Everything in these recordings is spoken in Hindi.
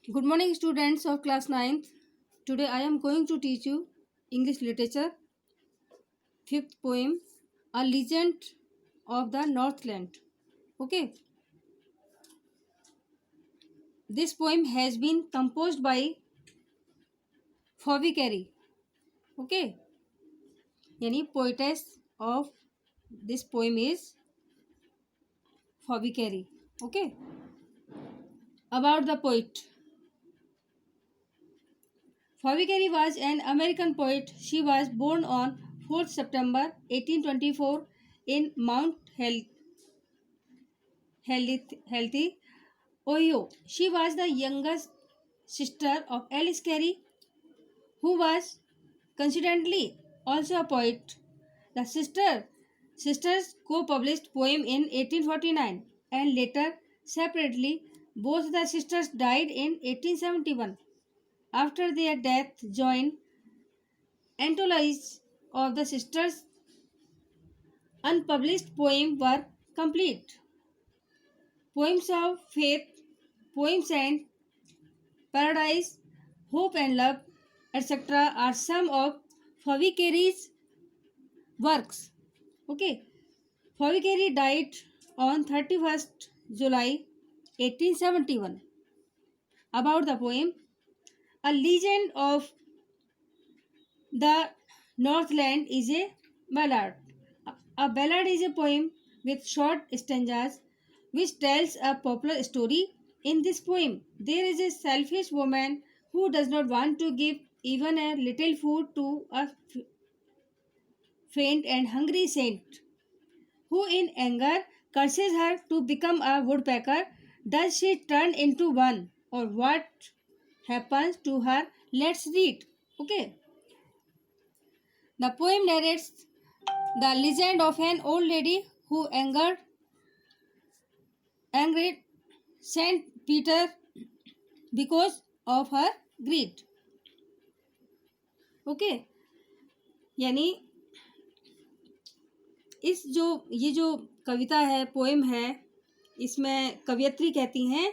Good morning, students of class 9th. Today I am going to teach you English literature, fifth poem, A Legend of the Northland. Okay, this poem has been composed by Phoebe Carey. Okay, यानी poetess of this poem is Phoebe Carey. Okay, about the poet. Phoebe Carey was an American poet. She was born on 4th September 1824 in Mount Healthy, Ohio. She was the youngest sister of Alice Carey, who was coincidentally also a poet. The sisters co-published poem in 1849 and later separately. Both the sisters died in 1871. After their death, joined anthologies of the sisters' unpublished poems were complete. Poems of faith, poems and paradise, hope and love, etc. are some of Phoebe Carey's works. Okay, Phoebe Carey died on 31st July 1871. About the poem, A Legend of the Northland is a ballad. A ballad is a poem with short stanzas which tells a popular story. In this poem, there is a selfish woman who does not want to give even a little food to a faint and hungry saint, who in anger curses her to become a woodpecker. Does she turn into one, or what happens to her? Let's read. Okay. The poem narrates the legend of an old lady who angered Saint Peter because of her greed. Okay यानी ये जो कविता है, पोएम है, इसमें कवयित्री कहती हैं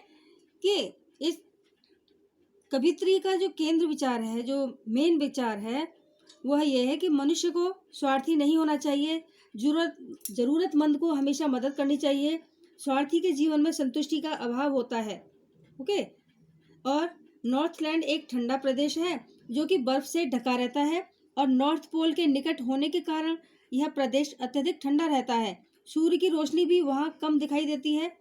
कि इस कवित्री का जो केंद्र विचार है, जो मेन विचार है, वह यह है कि मनुष्य को स्वार्थी नहीं होना चाहिए, ज़रूरतमंद को हमेशा मदद करनी चाहिए। स्वार्थी के जीवन में संतुष्टि का अभाव होता है। ओके, और नॉर्थलैंड एक ठंडा प्रदेश है जो कि बर्फ से ढका रहता है और नॉर्थ पोल के निकट होने के कारण यह प्रदेश अत्यधिक ठंडा रहता है। सूर्य की रोशनी भी वहाँ कम दिखाई देती है।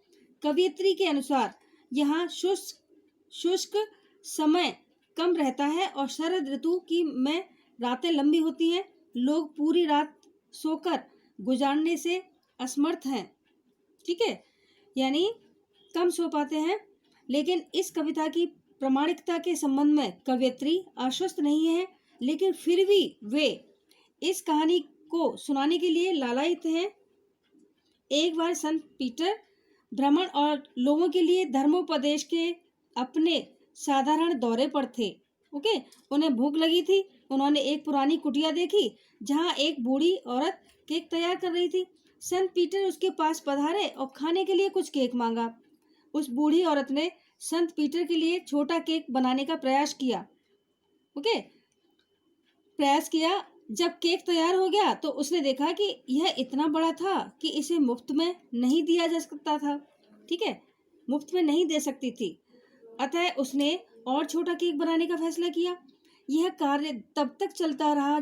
कवयित्री के अनुसार यहाँ शुष्क समय कम रहता है और शरद ऋतु में रातें लंबी होती हैं। लोग पूरी रात सोकर गुजारने से असमर्थ हैं। ठीक है, यानी कम सो पाते हैं। लेकिन इस कविता की प्रामाणिकता के संबंध में कवयित्री आश्वस्त नहीं है, लेकिन फिर भी वे इस कहानी को सुनाने के लिए लालायित हैं। एक बार संत पीटर भ्रमण और लोगों के लिए धर्मोपदेश के अपने साधारण दौरे पर थे। ओके, उन्हें भूख लगी थी। उन्होंने एक पुरानी कुटिया देखी जहां एक बूढ़ी औरत केक तैयार कर रही थी। संत पीटर उसके पास पधारे और खाने के लिए कुछ केक मांगा। उस बूढ़ी औरत ने संत पीटर के लिए छोटा केक बनाने का प्रयास किया। ओके, प्रयास किया। जब केक तैयार हो गया तो उसने देखा कि यह इतना बड़ा था कि इसे मुफ्त में नहीं दिया जा सकता था। ठीक है, मुफ्त में नहीं दे सकती थी। अतः उसने और छोटा केक बनाने का फैसला किया। यह कार्य तब तक चलता रहा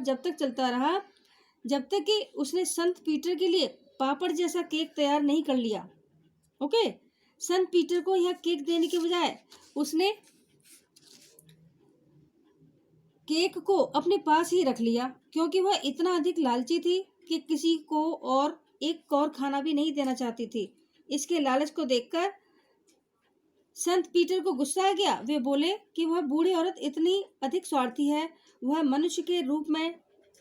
जब तक कि उसने संत पीटर के लिए पापड़ जैसा केक तैयार नहीं कर लिया। ओके, संत पीटर को यह केक देने के बजाय उसने केक को अपने पास ही रख लिया, क्योंकि वह इतना अधिक लालची थी कि किसी को और एक और खाना भी नहीं देना चाहती थी। इसके लालच को देखकर संत पीटर को गुस्सा आ गया। वे बोले कि वह बूढ़ी औरत इतनी अधिक स्वार्थी है, वह मनुष्य के रूप में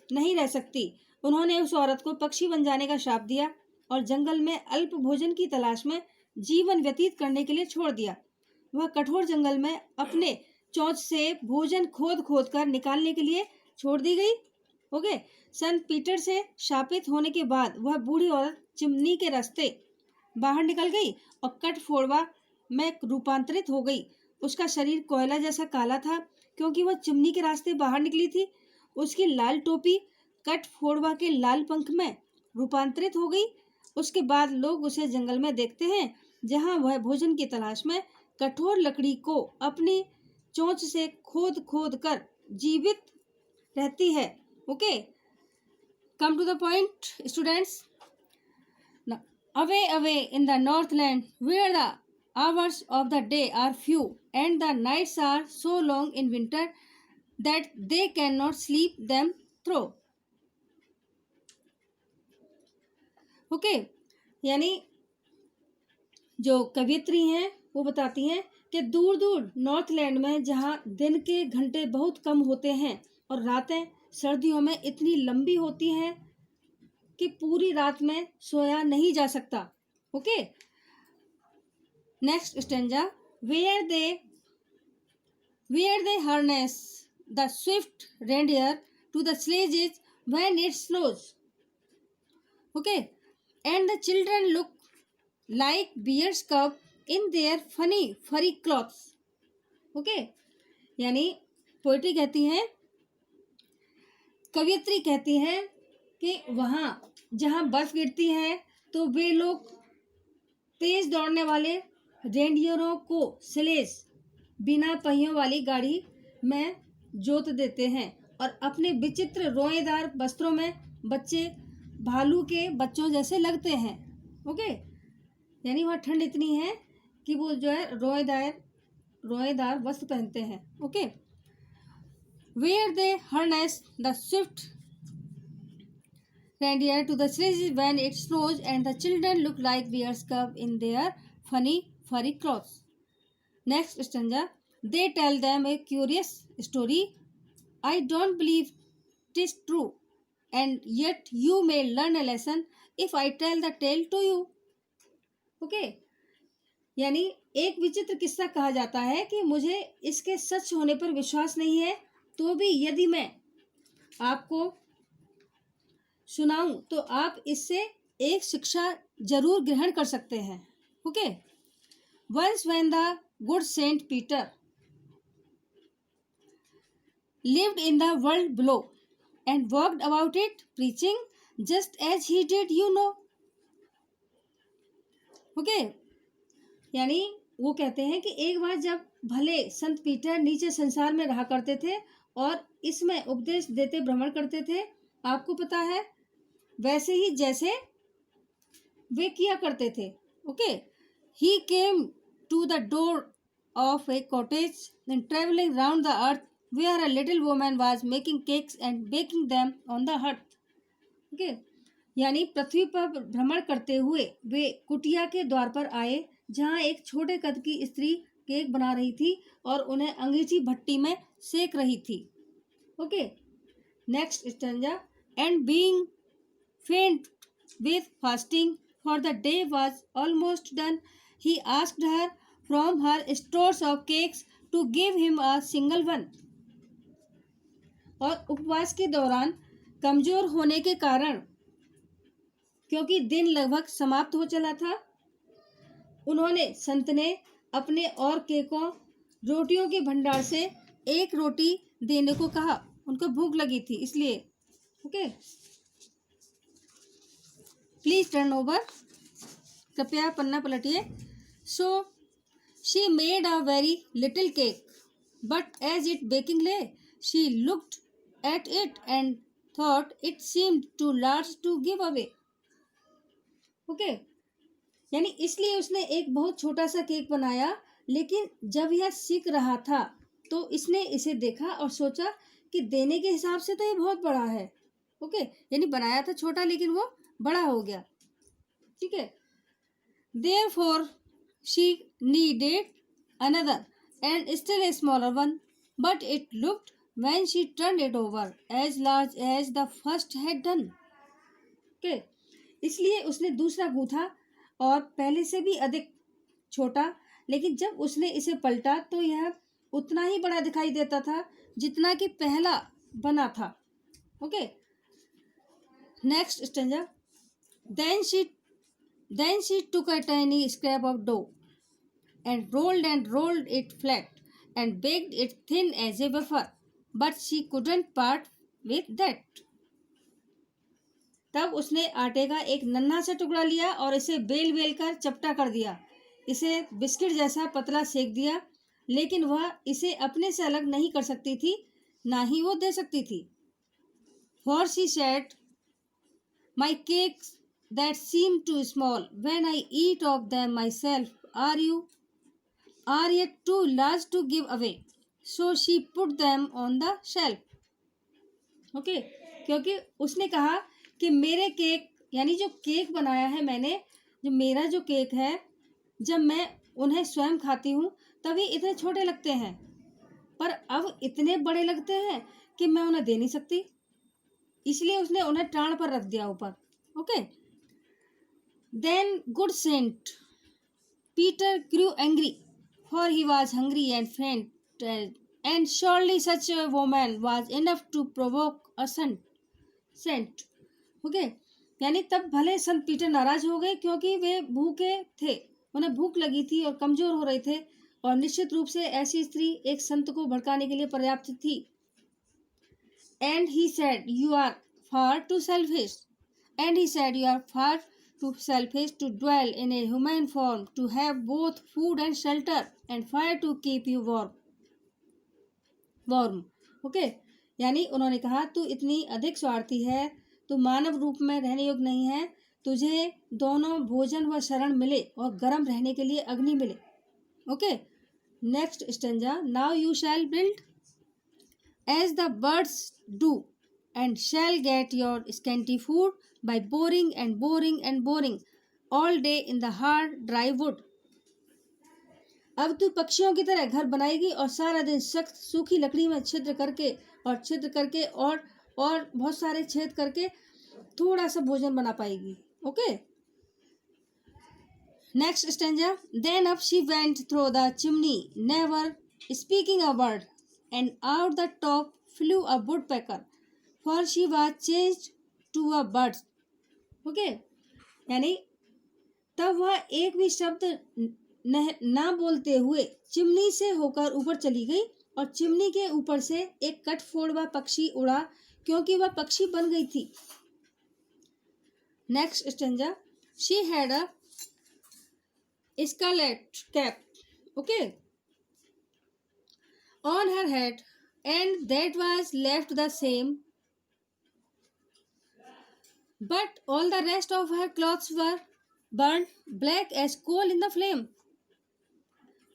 नहीं रह सकती। उन्होंने उस औरत को पक्षी बन जाने का श्राप दिया और जंगल में अल्प भोजन की तलाश में जीवन व्यतीत करने के लिए छोड़ दिया। वह कठोर जंगल में अपने चोंच से भोजन खोद कर निकालने के लिए छोड़ दी गई। ओके, संत पीटर से शापित होने के बाद वह बूढ़ी औरत चिमनी के रास्ते बाहर निकल गई और कटफोड़वा में रूपांतरित हो गई। उसका शरीर कोयला जैसा काला था क्योंकि वह चिमनी के रास्ते बाहर निकली थी। उसकी लाल टोपी कट फोड़वा के लाल पंख में रूपांतरित हो गई। उसके बाद लोग उसे जंगल में देखते हैं जहां वह भोजन की तलाश में कठोर लकड़ी को अपनी चोंच से खोद खोद कर जीवित रहती है। Okay, come to the point students. Away in the northland where the hours of the day are few and the nights are so long in winter that they cannot sleep them through. Okay, यानी जो कवियत्री हैं वो बताती हैं कि दूर दूर नॉर्थलैंड में जहाँ दिन के घंटे बहुत कम होते हैं और रातें सर्दियों में इतनी लंबी होती हैं कि पूरी रात में सोया नहीं जा सकता। Okay, next stanza. Where they harness the swift reindeer to the sledges when it snows. Okay, and the children look like bear's cub in their funny furry clothes. Okay, यानी पोएट्री कहती हैं, कवियत्री कहती हैं कि वहाँ जहाँ बर्फ गिरती है तो वे लोग तेज दौड़ने वाले रेंडियरों को स्लेज बिना पहियों वाली गाड़ी में जोत देते हैं और अपने विचित्र रोएदार वस्त्रों में बच्चे भालू के बच्चों जैसे लगते हैं। ओके, यानी वहाँ ठंड इतनी है कि वो जो है रोएदार वस्त्र पहनते हैं। Okay, where they harness the swift reindeer to the sledges when it snows and the children look like bears cub in their funny furry clothes. Next stanza. They tell them a curious story. I don't believe it is true, and yet you may learn a lesson if I tell the tale to you. Okay, यानी एक विचित्र किस्सा कहा जाता है कि मुझे इसके सच होने पर विश्वास नहीं है, तो भी यदि मैं आपको सुनाऊं तो आप इससे एक शिक्षा जरूर ग्रहण कर सकते हैं। Okay, once when the good Saint Peter lived in the world below and walked about it preaching just as he did, you know. Okay, यानी वो कहते हैं कि एक बार जब भले संत पीटर नीचे संसार में रहा करते थे और इसमें उपदेश देते भ्रमण करते थे, आपको पता है वैसे ही जैसे वे किया करते थे। Okay, he came to the door of a cottage and travelling round the earth where a little woman was making cakes and baking them on the hearth. Okay, यानी पृथ्वी पर भ्रमण करते हुए वे कुटिया के द्वार पर आए जहाँ एक छोटे कद की स्त्री केक बना रही थी और उन्हें अंगीठी भट्टी में सेक रही थी। Okay, next stanza. And being faint with fasting for the day was almost done, he asked her from her stores of cakes to give him a single one. और उपवास के दौरान कमजोर होने के कारण क्योंकि दिन लगभग समाप्त हो चला था, उन्होंने संत ने अपने और केकों रोटियों के भंडार से एक रोटी देने को कहा। उनको भूख लगी थी इसलिए। ओके, प्लीज टर्न ओवर, कृपया पन्ना पलटिए। So she made a very little cake but as it baking lay she looked at it and thought it seemed too large to give away. Okay, यानी इसलिए उसने एक बहुत छोटा सा केक बनाया, लेकिन जब यह सीख रहा था तो इसने इसे देखा और सोचा कि देने के हिसाब से तो ये बहुत बड़ा है। ओके, यानी बनाया था छोटा लेकिन वो बड़ा हो गया। ठीक है, therefore she needed another and still a smaller one, but it looked when she turned it over as large as the first had done. Okay, इसलिए उसने दूसरा गूथा और पहले से भी अधिक छोटा, लेकिन जब उसने इसे पलटा तो यह उतना ही बड़ा दिखाई देता था जितना कि पहला बना था। Okay, next stanza. Then she took a tiny scrap of dough and rolled it flat and baked it thin as a wafer, but she couldn't part with that. तब उसने आटे का एक नन्हा सा टुकड़ा लिया और इसे बेल बेल कर चपटा कर दिया, इसे बिस्किट जैसा पतला सेक दिया, लेकिन वह इसे अपने से अलग नहीं कर सकती थी, ना ही वो दे सकती थी. For she said, my cakes that seem too small when I eat of them myself are yet too large to give away. So she put them on the shelf. Okay, क्योंकि उसने कहा कि मेरे केक यानी जो केक बनाया है मैंने, जो मेरा जो केक है, जब मैं उन्हें स्वयं खाती हूँ तभी इतने छोटे लगते हैं, पर अब इतने बड़े लगते हैं कि मैं उन्हें दे नहीं सकती, इसलिए उसने उन्हें टाण पर रख दिया ऊपर. Okay. Then good Saint Peter grew angry, for he was hungry and faint, and surely such a woman was enough to provoke a saint. Okay, यानी तब भले संत पीटर नाराज हो गए क्योंकि वे भूखे थे, उन्हें भूख लगी थी और कमजोर हो रहे थे, और निश्चित रूप से ऐसी स्त्री एक संत को भड़काने के लिए पर्याप्त थी. And he said, you are far too selfish. And he said, you are far too selfish to dwell in a human form, to have both food and shelter and fire to keep you warm. Okay, यानी उन्होंने कहा तू इतनी अधिक स्वार्थी है, तू मानव रूप में रहने योग्य नहीं है, तुझे दोनों भोजन व शरण मिले और गर्म रहने के लिए अग्नि मिले. Okay. Next stanza. Now you shall build as the birds do, and shall get your scanty food by boring and boring and boring all day in the hard dry wood. अब तू पक्षियों की तरह घर बनाएगी और सारा दिन सख्त सूखी लकड़ी में छिद्र करके और बहुत सारे छेद करके थोड़ा सा भोजन बना पाएगी. Okay. Next stanza. Then up she went through the chimney, never speaking a word, and out the top flew a woodpecker, for she was changed to a bird. Okay, यानी तब वह एक भी शब्द ना बोलते हुए चिमनी से होकर ऊपर चली गई और चिमनी के ऊपर से एक कटफोड़वा पक्षी उड़ा क्योंकि वह पक्षी बन गई थी. Next stanza. She had a scarlet cap, okay, on her head, and that was left the same, but all the rest of her clothes were burnt black as coal in the flame.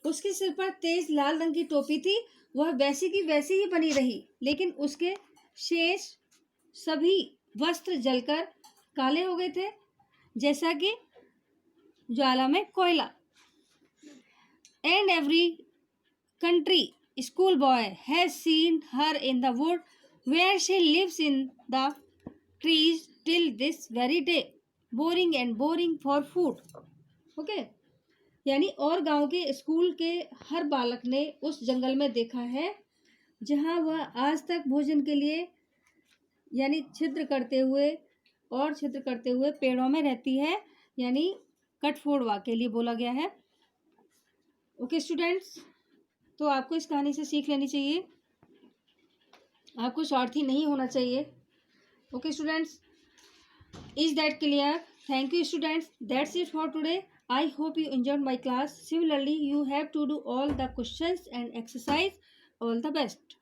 उसके सिर पर तेज लाल रंग की टोपी थी, वह वैसी की वैसी ही बनी रही, लेकिन उसके शेष सभी वस्त्र जलकर काले हो गए थे जैसा कि ज्वाला में कोयला. And every country schoolboy has seen her in the wood where she lives in the trees till this very day, boring and boring for food. Okay, यानी और गांव के स्कूल के हर बालक ने उस जंगल में देखा है जहां वह आज तक भोजन के लिए यानी छिद्र करते हुए पेड़ों में रहती है, यानी कटफोड़वा के लिए बोला गया है. ओके स्टूडेंट्स, तो आपको इस कहानी से सीख लेनी चाहिए, आपको स्वार्थी नहीं होना चाहिए. Okay students, is that clear? Thank you students, that's it for today. I hope you enjoyed my class. Similarly you have to do all the questions and exercise. All the best.